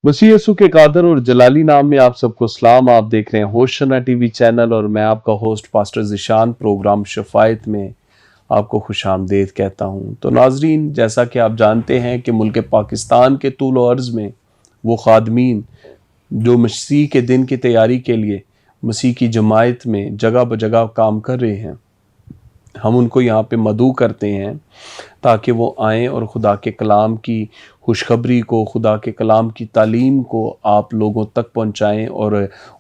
मसीह यसु के कादर और जलाली नाम में आप सबको सलाम। आप देख रहे हैं होशना टीवी चैनल और मैं आपका host pastor Zeeshan programme Shafayat में आपको खुशामदीद कहता हूं। तो नाजरीन, जैसा कि आप जानते हैं कि मुल्क पाकिस्तान के तूल और अर्ज़ में वो खादमीन जो मसीह के दिन की तैयारी के लिए मसीह की जमायत में जगह बजगह काम कर रहे हैं, हम उनको यहाँ पे मदऊ करते हैं ताकि वो आएँ और खुदा के कलाम की खुशखबरी को, खुदा के कलाम की तालीम को आप लोगों तक पहुँचाएँ। और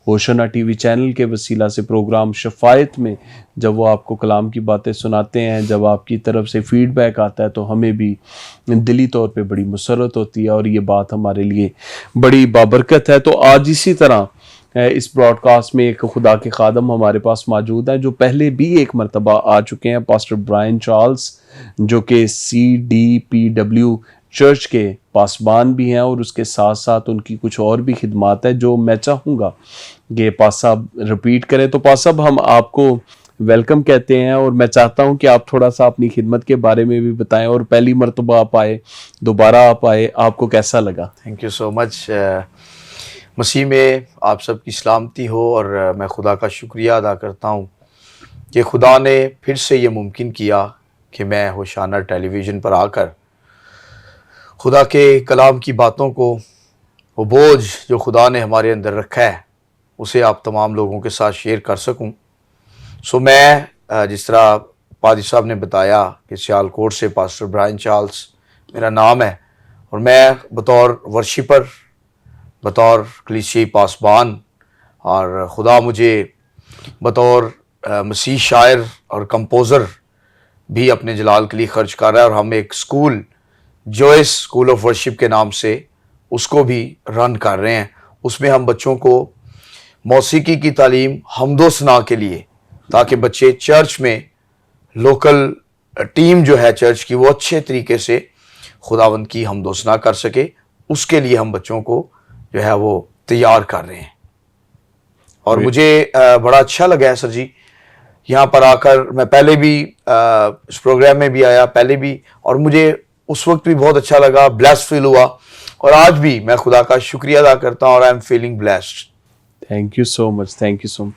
होशना टीवी चैनल के वसीला से प्रोग्राम शफायत में जब वो आपको कलाम की बातें सुनाते हैं, जब आपकी तरफ से फीडबैक आता है, तो हमें भी दिली तौर पे बड़ी मुसरत होती है और ये बात हमारे लिए बड़ी बाबरकत है। तो आज इसी तरह इस ब्रॉडकास्ट में एक खुदा के खादम हमारे पास मौजूद हैं जो पहले भी एक मरतबा आ चुके हैं, पास्टर ब्रायन चार्ल्स, जो कि CDPW चर्च के पासबान भी हैं और उसके साथ साथ उनकी कुछ और भी खिदमात है जो मैं चाहूँगा कि पास साहब रिपीट करें। तो पास साहब, हम आपको वेलकम कहते हैं और मैं चाहता हूं कि आप थोड़ा सा अपनी खिदमत के बारे में भी बताएं और पहली मरतबा आप आए, दोबारा आप आए, आपको कैसा लगा? Thank you so much. मसीह में आप सबकी सलामती हो और मैं खुदा का शुक्रिया अदा करता हूँ कि खुदा ने फिर से ये मुमकिन किया कि मैं होशाना टेलीविज़न पर आकर खुदा के कलाम की बातों को, वो बोझ जो खुदा ने हमारे अंदर रखा है, उसे आप तमाम लोगों के साथ शेयर कर सकूं। सो मैं जिस तरह पादी साहब ने बताया कि सियालकोट से पास्टर ब्रायन चार्ल्स मेरा नाम है और मैं बतौर वर्शिपर, बतौर कलीसियाई पासबान और खुदा मुझे बतौर मसीह शायर और कंपोज़र भी अपने जलाल के लिए खर्च कर रहा है। और हम एक school, Joyce school of worship के नाम से, उसको भी रन कर रहे हैं। उसमें हम बच्चों को मौसीकी की तालीम हम्दो सना के लिए, ताकि बच्चे चर्च में लोकल टीम जो है चर्च की, वो अच्छे तरीके से खुदावंद की हम्दो सना कर सके, उसके लिए हम बच्चों को जो है वो तैयार कर रहे हैं। और मुझे बड़ा अच्छा लगा है सर जी यहाँ पर आकर। मैं पहले भी इस प्रोग्राम में भी आया पहले भी, और मुझे उस वक्त भी बहुत अच्छा लगा, ब्लेस्ड फील हुआ, और आज भी मैं खुदा का शुक्रिया अदा करता हूँ और I am feeling blessed. Thank you so much, thank you so much.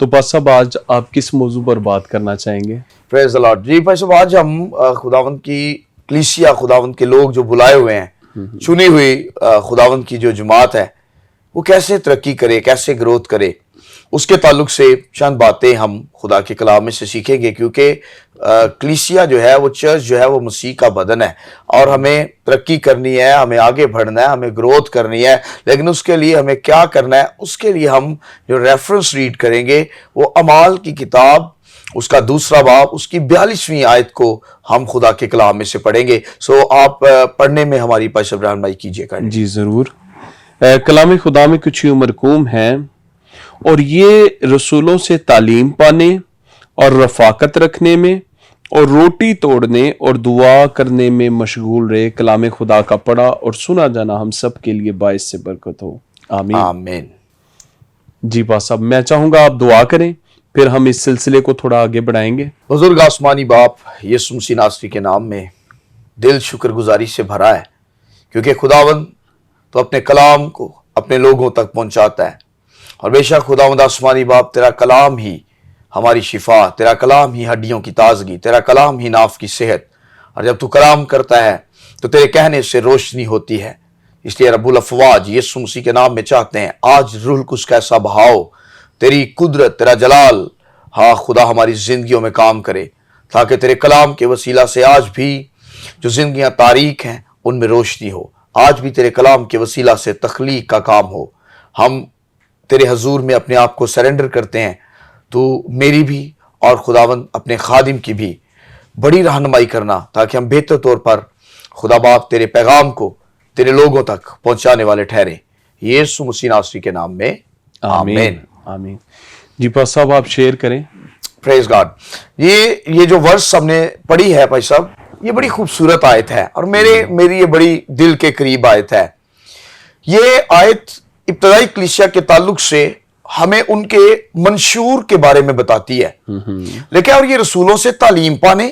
तो पास साहब, आज आप किस मौजू पर बात करना चाहेंगे? Praise the Lord. जी भाई साहब, आज हम खुदावंद की कलीसिया, खुदावंद के लोग जो बुलाए हुए हैं, चुनी हुई खुदावंद की जो जमात है, वो कैसे तरक्की करे, कैसे ग्रोथ करे, उसके ताल्लुक से चंद बातें हम खुदा के कलाम में से सीखेंगे। क्योंकि कलीसिया जो है, वो चर्च जो है, वो मसीह का बदन है और हमें तरक्की करनी है, हमें आगे बढ़ना है, हमें ग्रोथ करनी है। लेकिन उसके लिए हमें क्या करना है? उसके लिए हम जो रेफरेंस रीड करेंगे वो अमाल की किताब, उसका 2 बाब, उसकी 42वीं आयत को हम खुदा के कलाम में से पढ़ेंगे। सो आप पढ़ने में हमारी पास रहनुमाई कीजिएगा। जी ज़रूर। कलाम खुदा में कुछ ही मरकूम है और ये रसूलों से तालीम पाने और रफाकत रखने में और रोटी तोड़ने और दुआ करने में मशगूल रहे। कलाम खुदा का पढ़ा और सुना जाना हम सब के लिए बाइस से बरकत हो। आमीन आमीन। जी पास साहब, मैं चाहूँगा आप दुआ करें, फिर हम इस सिलसिले को थोड़ा आगे बढ़ाएंगे। बुजुर्ग आसमानी बाप, यीशु मसीह नासरी के नाम में दिल शुक्रगुजारी से भरा है, क्योंकि खुदावंद तो अपने कलाम को अपने लोगों तक पहुंचाता है। और बेशक खुदावंद आसमानी बाप, तेरा कलाम ही हमारी शिफा, तेरा कलाम ही हड्डियों की ताजगी, तेरा कलाम ही नाफ की सेहत। और जब तू कलाम करता है तो तेरे कहने से रोशनी होती है। इसलिए रब्बुल अफवाज यीशु मसीह के नाम में चाहते हैं, आज रूहुल कुद्स का ऐसा बहाव, तेरी कुदरत, तेरा जलाल, हाँ खुदा, हमारी जिंदगियों में काम करे, ताकि तेरे कलाम के वसीला से आज भी जो जिंदगियां तारीक हैं उनमें रोशनी हो। आज भी तेरे कलाम के वसीला से तख्लीक का काम हो। हम तेरे हजूर में अपने आप को सरेंडर करते हैं। तो मेरी भी और खुदावंद अपने खादिम की भी बड़ी रहनुमाई करना, ताकि हम बेहतर तौर पर खुदा बाप तेरे पैगाम को तेरे लोगों तक पहुंचाने वाले ठहरे। यीशु मसीह नासरी के नाम में आमीन। आमीन। जी पास साहब, आप शेयर करें। Praise God. ये जो वर्स हमने पढ़ी है भाई साहब, ये बड़ी खूबसूरत आयत है और मेरी ये बड़ी दिल के करीब आयत है। ये आयत इब्तदाई कलीसिया के ताल्लुक से हमें उनके मंशूर के बारे में बताती है। लेकिन और ये रसूलों से तालीम पाने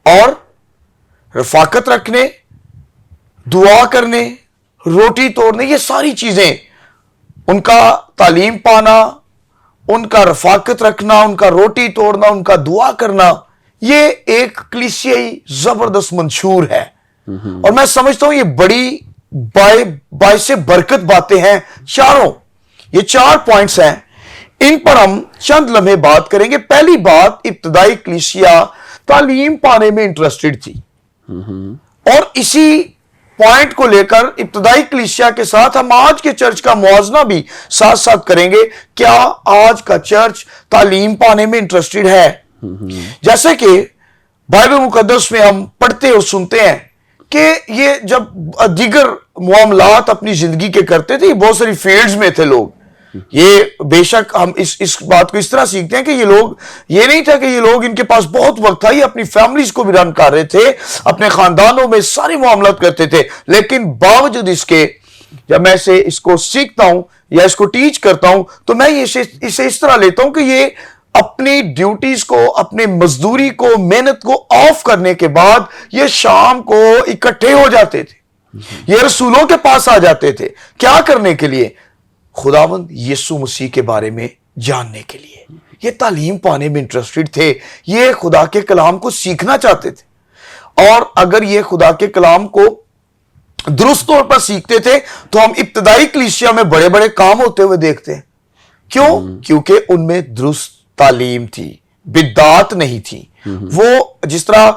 और रफाकत रखने, दुआ करने, روٹی توڑنے، یہ ساری چیزیں، ان کا تعلیم پانا، ان کا رفاقت رکھنا، ان کا روٹی توڑنا، ان کا دعا کرنا، یہ ایک کلیسیائی زبردست منشور ہے. اور میں سمجھتا ہوں یہ بڑی باعث برکت باتیں ہیں چاروں. یہ 4 پوائنٹس ہیں، ان پر ہم چند لمحے بات کریں گے. پہلی بات، ابتدائی کلیسیا تعلیم پانے میں انٹرسٹڈ تھی، اور اسی پوائنٹ کو لے کر ابتدائی کلیسیا کے ساتھ ہم آج کے چرچ کا موازنہ بھی ساتھ ساتھ کریں گے. کیا آج کا چرچ تعلیم پانے میں انٹرسٹڈ ہے؟ جیسے کہ بائبل مقدس میں ہم پڑھتے اور سنتے ہیں کہ یہ جب دیگر معاملات اپنی زندگی کے کرتے تھے، بہت ساری فیلڈز میں تھے لوگ. یہ بے شک ہم اس بات کو اس طرح سیکھتے ہیں کہ یہ لوگ، یہ نہیں تھا کہ یہ لوگ ان کے پاس بہت وقت تھا، یہ اپنی فیملیز کو بھی رن کر رہے تھے، اپنے خاندانوں میں سارے معاملات کرتے تھے. لیکن باوجود اس کے، جب میں اس کو سیکھتا ہوں یا اس کو ٹیچ کرتا ہوں تو میں اسے اس طرح لیتا ہوں کہ یہ اپنی ڈیوٹیز کو، اپنے مزدوری کو، محنت کو آف کرنے کے بعد یہ شام کو اکٹھے ہو جاتے تھے، یہ رسولوں کے پاس آ جاتے تھے. کیا کرنے کے لیے؟ خداوند یسوع مسیح کے بارے میں جاننے کے لیے. یہ تعلیم پانے میں انٹرسٹڈ تھے، یہ خدا کے کلام کو سیکھنا چاہتے تھے. اور اگر یہ خدا کے کلام کو درست طور پر سیکھتے تھے تو ہم ابتدائی کلیسیا میں بڑے بڑے کام ہوتے ہوئے دیکھتے ہیں. کیوں؟ کیونکہ ان میں درست تعلیم تھی، بدعات نہیں تھی. وہ جس طرح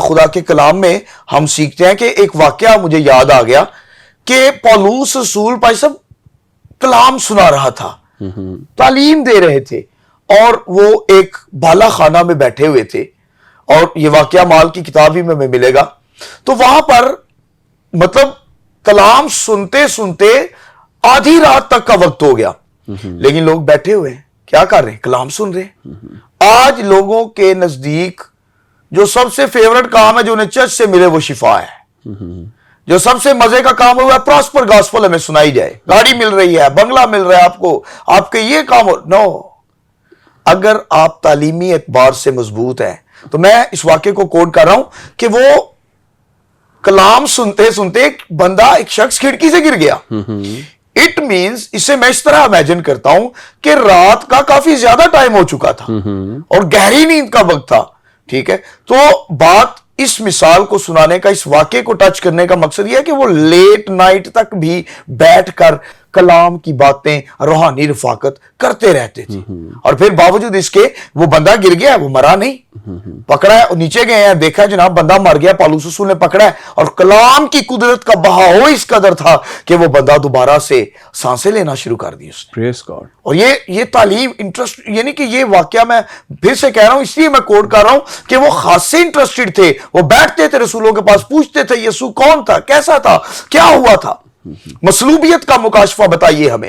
خدا کے کلام میں ہم سیکھتے ہیں کہ ایک واقعہ مجھے یاد آ گیا کہ پولس رسول بھائی صاحب کلام سنا رہا تھا، تعلیم دے رہے تھے، اور وہ ایک بالا خانہ میں بیٹھے ہوئے تھے، اور یہ واقعہ مال کی کتاب ہی میں ملے گا. تو وہاں پر مطلب کلام سنتے سنتے آدھی رات تک کا وقت ہو گیا، لیکن لوگ بیٹھے ہوئے ہیں، کیا کر رہے ہیں؟ کلام سن رہے ہیں. آج لوگوں کے نزدیک جو سب سے فیورٹ کام ہے جو انہیں چرچ سے ملے وہ شفا ہے. جو سب سے مزے کا کام ہوا ہے پراسپر گاسپل ہمیں سنائی جائے، گاڑی مل رہی ہے، بنگلہ مل رہا ہے آپ کو، آپ کے یہ کام ہو. نو، اگر آپ تعلیمی اعتبار سے مضبوط ہیں تو میں اس واقعے کو کوٹ کر رہا ہوں کہ وہ کلام سنتے سنتے ایک بندہ، ایک شخص کھڑکی سے گر گیا. اٹ مینز، اسے میں اس طرح امیجن کرتا ہوں کہ رات کا کافی زیادہ ٹائم ہو چکا تھا اور گہری نیند کا وقت تھا. ٹھیک ہے، تو بات اس مثال کو سنانے کا، اس واقعے کو ٹچ کرنے کا مقصد یہ ہے کہ وہ لیٹ نائٹ تک بھی بیٹھ کر کلام کی باتیں، روحانی رفاقت کرتے رہتے تھے. اور پھر باوجود اس کے وہ بندہ گر گیا، وہ مرا نہیں، پکڑا ہے، نیچے گئے ہیں، دیکھا جناب بندہ مر گیا، پالوس رسول نے پکڑا ہے، اور کلام کی قدرت کا بہاؤ اس قدر تھا کہ وہ بندہ دوبارہ سے سانسیں لینا شروع کر دی اس نے. پریز گاڈ. اور یہ تعلیم انٹرسٹ، یعنی کہ یہ واقعہ میں پھر سے کہہ رہا ہوں، اس لیے میں کوٹ کر رہا ہوں کہ وہ خاصے انٹرسٹڈ تھے. وہ بیٹھتے تھے رسولوں کے پاس، پوچھتے تھے یسوع کون تھا، کیسا تھا، کیا ہوا تھا، مصلوبیت کا مکاشفہ بتائیے ہمیں.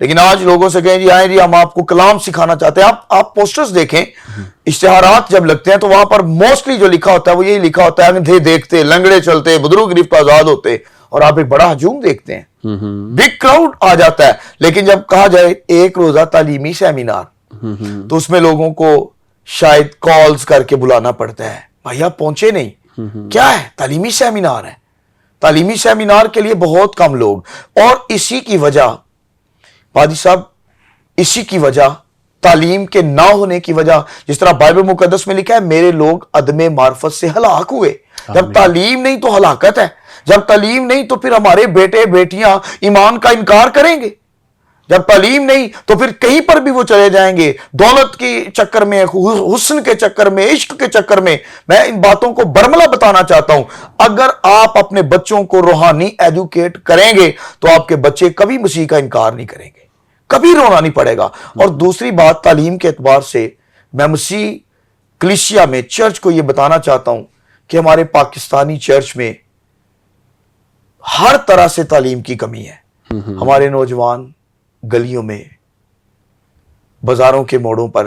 لیکن آج لوگوں سے کہیں جی آئیں جی ہم آپ کو کلام سکھانا چاہتے ہیں. آپ پوسٹرز دیکھیں، اشتہارات جب لگتے ہیں تو وہاں پر موسٹلی جو لکھا ہوتا ہے وہ یہی لکھا ہوتا ہے اندھے دیکھتے، لنگڑے چلتے، بدرو گرفت آزاد ہوتے. اور آپ ایک بڑا ہجوم دیکھتے ہیں، بگ کراؤڈ آ جاتا ہے. لیکن جب کہا جائے ایک روزہ تعلیمی سیمینار، تو اس میں لوگوں کو شاید کالز کر کے بلانا پڑتا ہے، بھائی آپ پہنچے نہیں. کیا ہے؟ تعلیمی سیمینار ہے. تعلیمی سیمینار کے لیے بہت کم لوگ. اور اسی کی وجہ پادری صاحب، اسی کی وجہ تعلیم کے نہ ہونے کی وجہ، جس طرح بائبل مقدس میں لکھا ہے میرے لوگ عدم معرفت سے ہلاک ہوئے. جب تعلیم نہیں تو ہلاکت ہے. جب تعلیم نہیں تو پھر ہمارے بیٹے بیٹیاں ایمان کا انکار کریں گے. جب تعلیم نہیں تو پھر کہیں پر بھی وہ چلے جائیں گے، دولت کے چکر میں، حسن کے چکر میں، عشق کے چکر میں. میں ان باتوں کو برملا بتانا چاہتا ہوں. اگر آپ اپنے بچوں کو روحانی ایجوکیٹ کریں گے تو آپ کے بچے کبھی مسیح کا انکار نہیں کریں گے، کبھی رونا نہیں پڑے گا. اور دوسری بات، تعلیم کے اعتبار سے میں مسیح کلیسیا میں، چرچ کو یہ بتانا چاہتا ہوں کہ ہمارے پاکستانی چرچ میں ہر طرح سے تعلیم کی کمی ہے. ہمارے نوجوان گلیوں میں، بازاروں کے موڑوں پر،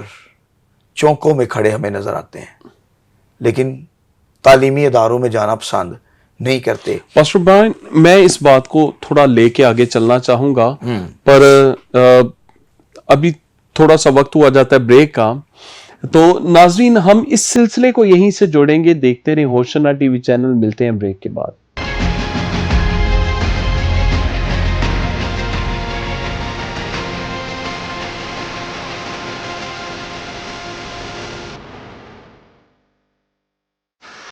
چوکوں میں کھڑے ہمیں نظر آتے ہیں، لیکن تعلیمی اداروں میں جانا پسند نہیں کرتے. پاسٹر برائن، میں اس بات کو تھوڑا لے کے آگے چلنا چاہوں گا، پر ابھی تھوڑا سا وقت ہوا جاتا ہے بریک کا. تو ناظرین، ہم اس سلسلے کو یہیں سے جوڑیں گے. دیکھتے رہیں ہوشنا ٹی وی چینل. ملتے ہیں بریک کے بعد.